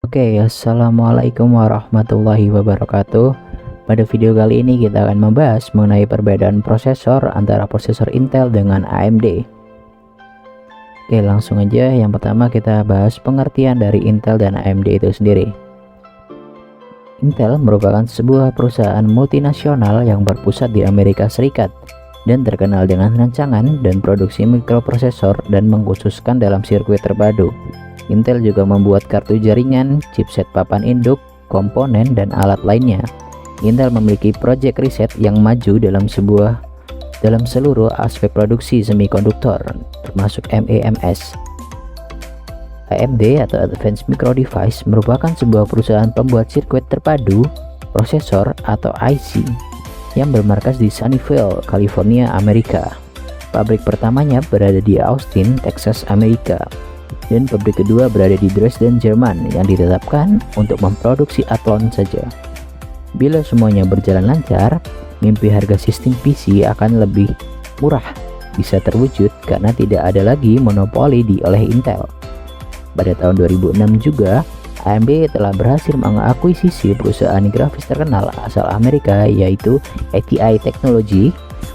Assalamualaikum warahmatullahi wabarakatuh. Pada video kali ini kita akan membahas mengenai perbedaan prosesor antara prosesor Intel dengan AMD. Langsung aja. Yang pertama kita bahas pengertian dari Intel dan AMD itu sendiri. Intel merupakan sebuah perusahaan multinasional yang berpusat di Amerika Serikat dan terkenal dengan rancangan dan produksi mikroprosesor dan mengkhususkan dalam sirkuit terpadu. Intel juga membuat kartu jaringan, chipset papan induk, komponen, dan alat lainnya. Intel memiliki proyek riset yang maju dalam seluruh aspek produksi semikonduktor, termasuk MEMS. AMD atau Advanced Micro Device merupakan sebuah perusahaan pembuat sirkuit terpadu, prosesor atau IC yang bermarkas di Sunnyvale, California, Amerika. Pabrik pertamanya berada di Austin, Texas, Amerika, dan pabrik kedua berada di Dresden, Jerman yang ditetapkan untuk memproduksi Athlon saja. Bila semuanya berjalan lancar, mimpi harga sistem PC akan lebih murah bisa terwujud karena tidak ada lagi monopoli oleh Intel. Pada tahun 2006 juga, AMD telah berhasil mengakuisisi perusahaan grafis terkenal asal Amerika yaitu ATI Technology.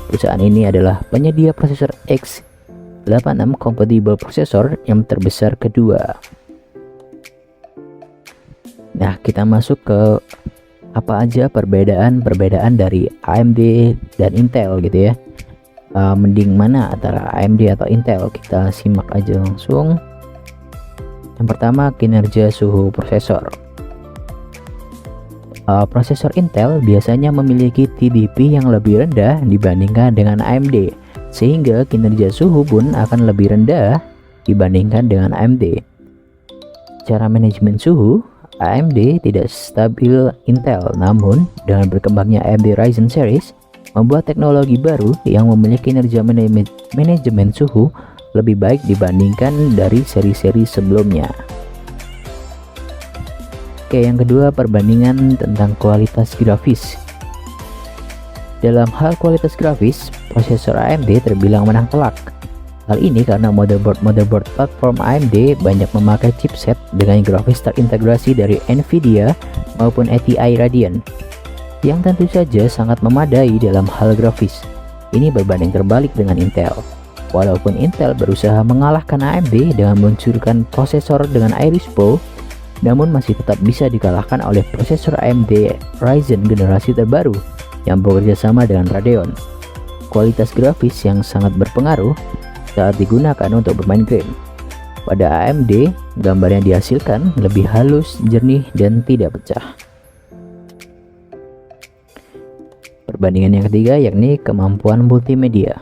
Perusahaan ini adalah penyedia prosesor x86 compatible prosesor yang terbesar kedua. Nah, kita masuk ke apa aja perbedaan dari AMD dan Intel gitu ya. Mending mana antara AMD atau Intel? Kita simak aja langsung. Yang pertama, kinerja suhu prosesor. Prosesor Intel biasanya memiliki TDP yang lebih rendah dibandingkan dengan AMD, sehingga kinerja suhu pun akan lebih rendah dibandingkan dengan AMD. Cara manajemen suhu, AMD tidak stabil Intel, namun dengan berkembangnya AMD Ryzen series membuat teknologi baru yang memiliki kinerja manajemen suhu lebih baik dibandingkan dari seri-seri sebelumnya. Yang kedua, perbandingan tentang kualitas grafis. Dalam hal kualitas grafis, prosesor AMD terbilang menang telak. Hal ini karena motherboard platform AMD banyak memakai chipset dengan grafis terintegrasi dari Nvidia maupun ATI Radeon, yang tentu saja sangat memadai dalam hal grafis. Ini berbanding terbalik dengan Intel. Walaupun Intel berusaha mengalahkan AMD dengan meluncurkan prosesor dengan Iris Pro, namun masih tetap bisa dikalahkan oleh prosesor AMD Ryzen generasi terbaru yang bekerja sama dengan Radeon. Kualitas grafis yang sangat berpengaruh saat digunakan untuk bermain game. Pada AMD, gambar yang dihasilkan lebih halus, jernih, dan tidak pecah. Perbandingan yang ketiga yakni kemampuan multimedia.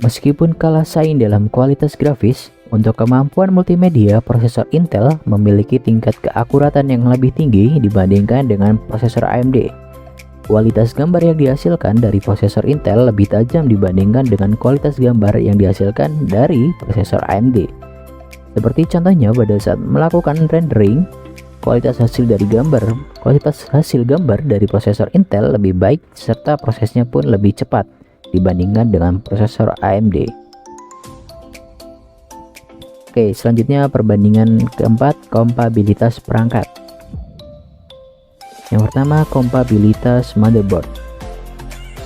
Meskipun kalah saing dalam kualitas grafis, untuk kemampuan multimedia, prosesor Intel memiliki tingkat keakuratan yang lebih tinggi dibandingkan dengan prosesor AMD. Kualitas gambar yang dihasilkan dari prosesor Intel lebih tajam dibandingkan dengan kualitas gambar yang dihasilkan dari prosesor AMD. Seperti contohnya pada saat melakukan rendering, kualitas hasil gambar dari prosesor Intel lebih baik serta prosesnya pun lebih cepat dibandingkan dengan prosesor AMD. Selanjutnya perbandingan keempat, kompatibilitas perangkat. Yang pertama, kompatibilitas motherboard.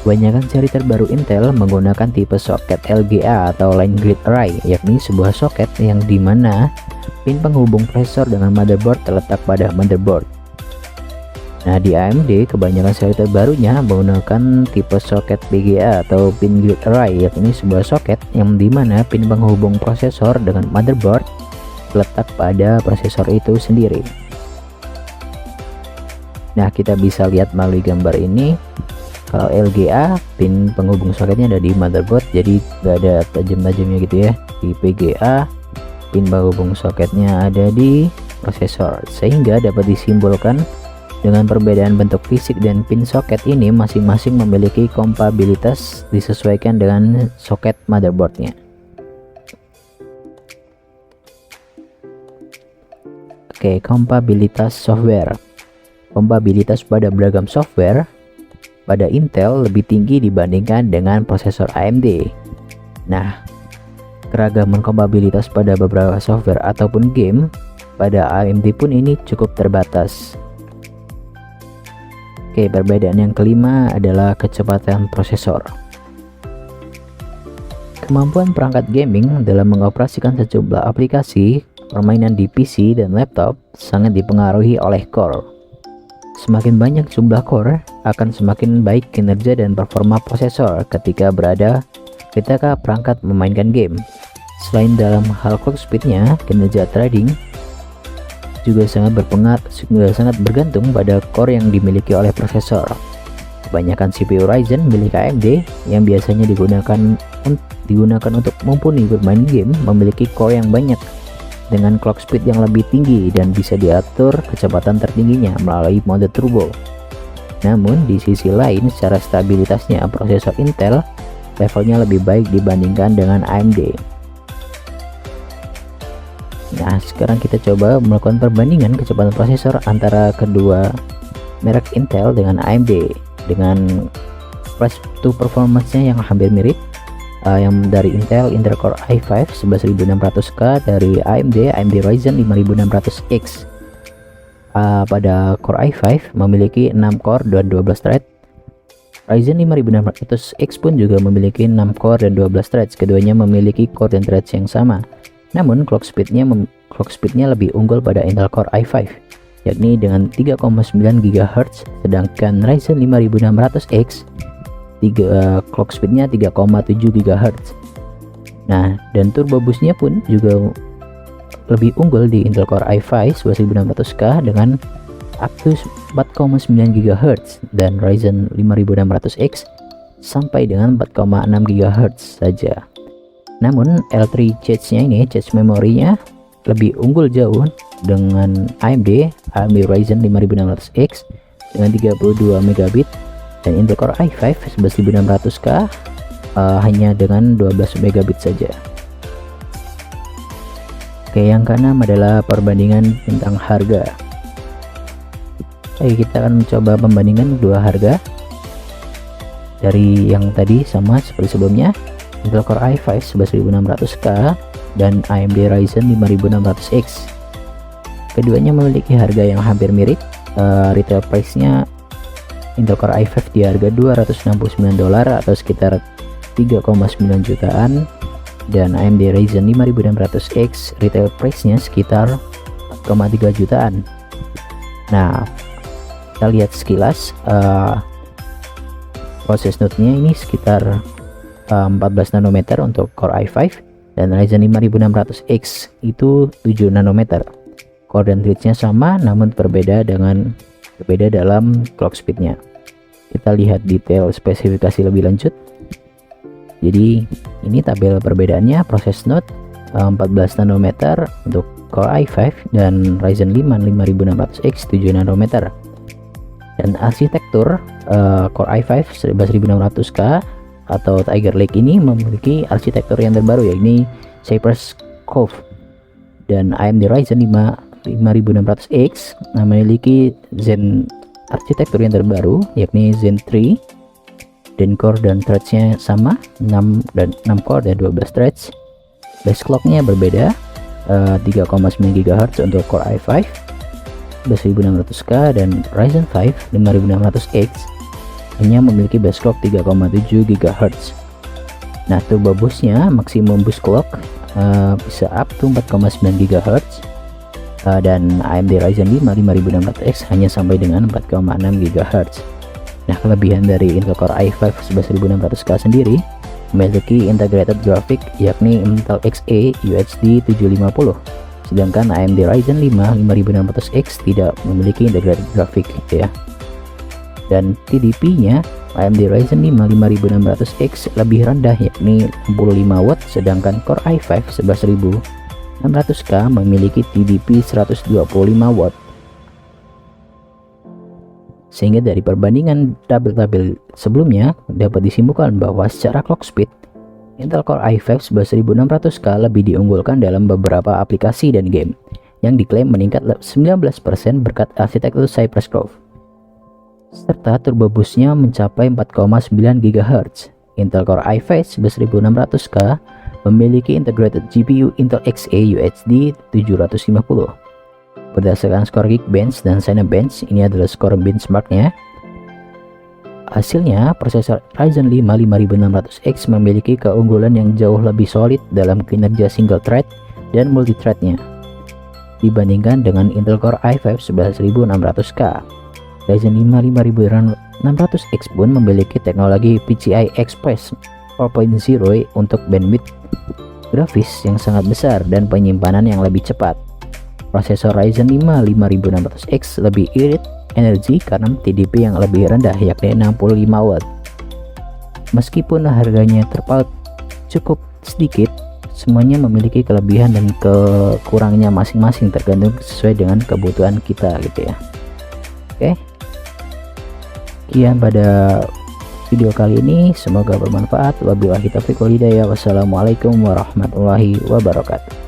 Kebanyakan seri terbaru Intel menggunakan tipe soket LGA atau Line Grid Array, yakni sebuah soket yang dimana pin penghubung prosesor dengan motherboard terletak pada motherboard. Nah, di AMD kebanyakan seri terbarunya menggunakan tipe soket BGA atau Pin Grid Array, yakni sebuah soket yang dimana pin penghubung prosesor dengan motherboard terletak pada prosesor itu sendiri. Nah, kita bisa lihat melalui gambar ini, kalau LGA pin penghubung soketnya ada di motherboard, jadi nggak ada tajam-tajamnya gitu ya. Di PGA pin penghubung soketnya ada di prosesor, sehingga dapat disimbolkan dengan perbedaan bentuk fisik dan pin soket ini masing-masing memiliki kompatibilitas disesuaikan dengan soket motherboardnya. Kompatibilitas software. Kompatibilitas pada beragam software pada Intel lebih tinggi dibandingkan dengan prosesor AMD. Nah, keragaman kompatibilitas pada beberapa software ataupun game pada AMD pun ini cukup terbatas. Oke, perbedaan yang kelima adalah kecepatan prosesor. Kemampuan perangkat gaming dalam mengoperasikan sejumlah aplikasi permainan di PC dan laptop sangat dipengaruhi oleh core. Semakin banyak jumlah core, akan semakin baik kinerja dan performa prosesor ketika perangkat memainkan game. Selain dalam hal clock speednya, kinerja trading juga sangat bergantung pada core yang dimiliki oleh prosesor. Kebanyakan CPU Ryzen milik AMD yang biasanya digunakan untuk mumpuni bermain game memiliki core yang banyak dengan clock speed yang lebih tinggi dan bisa diatur kecepatan tertingginya melalui mode turbo. Namun di sisi lain, secara stabilitasnya prosesor Intel levelnya lebih baik dibandingkan dengan AMD. Nah, sekarang kita coba melakukan perbandingan kecepatan prosesor antara kedua merek Intel dengan AMD dengan price to performance-nya yang hampir mirip. Yang dari Intel Core i5 11600K, dari AMD Ryzen 5600X. Pada Core i5 memiliki 6 core dan 12 thread. Ryzen 5600X pun juga memiliki 6 core dan 12 threads. Keduanya memiliki core dan threads yang sama. Namun clock speednya lebih unggul pada Intel Core i5, yakni dengan 3,9 GHz, sedangkan Ryzen 5600X clock speednya 3,7 GHz. Nah, dan turbo boostnya pun juga lebih unggul di Intel Core i5 9600K dengan up to 4,9 GHz dan Ryzen 5600X sampai dengan 4,6 GHz saja. Namun L3 cache memorinya lebih unggul jauh dengan AMD Ryzen 5600X dengan 32 MB dan Intel Core i5 11600K hanya dengan 12 MB saja. Oke, yang keenam adalah perbandingan tentang harga. Oke, kita akan mencoba membandingkan dua harga dari yang tadi sama seperti sebelumnya, Intel Core i5 11600K dan AMD Ryzen 5600X. Keduanya memiliki harga yang hampir mirip. Retail price-nya Intel Core i5 di harga $269 atau sekitar 3,9 jutaan, dan AMD Ryzen 5600X retail price-nya sekitar 4,3 jutaan. Nah, kita lihat sekilas proses node-nya ini sekitar 14 nanometer untuk Core i5 dan Ryzen 5600X itu 7 nanometer. Core dan threads-nya sama namun berbeda dalam clock speed-nya. Kita lihat detail spesifikasi lebih lanjut. Jadi ini tabel perbedaannya. Proses node 14 nanometer untuk Core i5 dan Ryzen 5600X 7 nanometer. Dan arsitektur Core i5 11600K atau Tiger Lake ini memiliki arsitektur yang terbaru, yakni Cypress Cove, dan AMD Ryzen 5600X memiliki Zen arsitektur yang terbaru, yakni Zen 3, dan core dan threads-nya sama 6 core dan 12 threads. Base clock-nya berbeda, 3,9 GHz untuk Core i5 1600K dan Ryzen 5 5600X hanya memiliki base clock 3,7 GHz. Nah, turbo boost-nya maksimum boost clock bisa up to 4,9 GHz. Dan AMD Ryzen 5 5600X hanya sampai dengan 4,6 GHz. Nah, kelebihan dari Intel Core i5 11600K sendiri memiliki integrated graphic, yakni Intel Xe UHD 750, sedangkan AMD Ryzen 5 5600X tidak memiliki integrated graphic ya. Dan TDP-nya AMD Ryzen 5 5600X lebih rendah, yakni 65 watt, sedangkan Core i5 11600K memiliki TDP 125 watt. Sehingga dari perbandingan tabel-tabel sebelumnya dapat disimpulkan bahwa secara clock speed Intel Core i5 11600K lebih diunggulkan dalam beberapa aplikasi dan game yang diklaim meningkat 19% berkat arsitektur Cypress Cove, serta turbo boost-nya mencapai 4,9 GHz. Intel Core i5 11600K memiliki integrated GPU Intel Xe UHD 750 Berdasarkan skor Geekbench dan Cinebench, ini adalah skor benchmarknya. Hasilnya, prosesor Ryzen 5 5600X memiliki keunggulan yang jauh lebih solid dalam kinerja single thread dan multithreadnya dibandingkan dengan Intel Core i5 11600K. Ryzen 5 5600X pun memiliki teknologi PCI Express 4.0 untuk bandwidth grafis yang sangat besar dan penyimpanan yang lebih cepat. Prosesor Ryzen 5 5600X lebih irit energi karena TDP yang lebih rendah yakni 65 watt. Meskipun harganya terpaut cukup sedikit, semuanya memiliki kelebihan dan kekurangnya masing-masing tergantung sesuai dengan kebutuhan kita gitu ya. Oke. Sekian pada video kali ini, semoga bermanfaat. Wabillahi taufiq wal hidayah. Wassalamualaikum warahmatullahi wabarakatuh.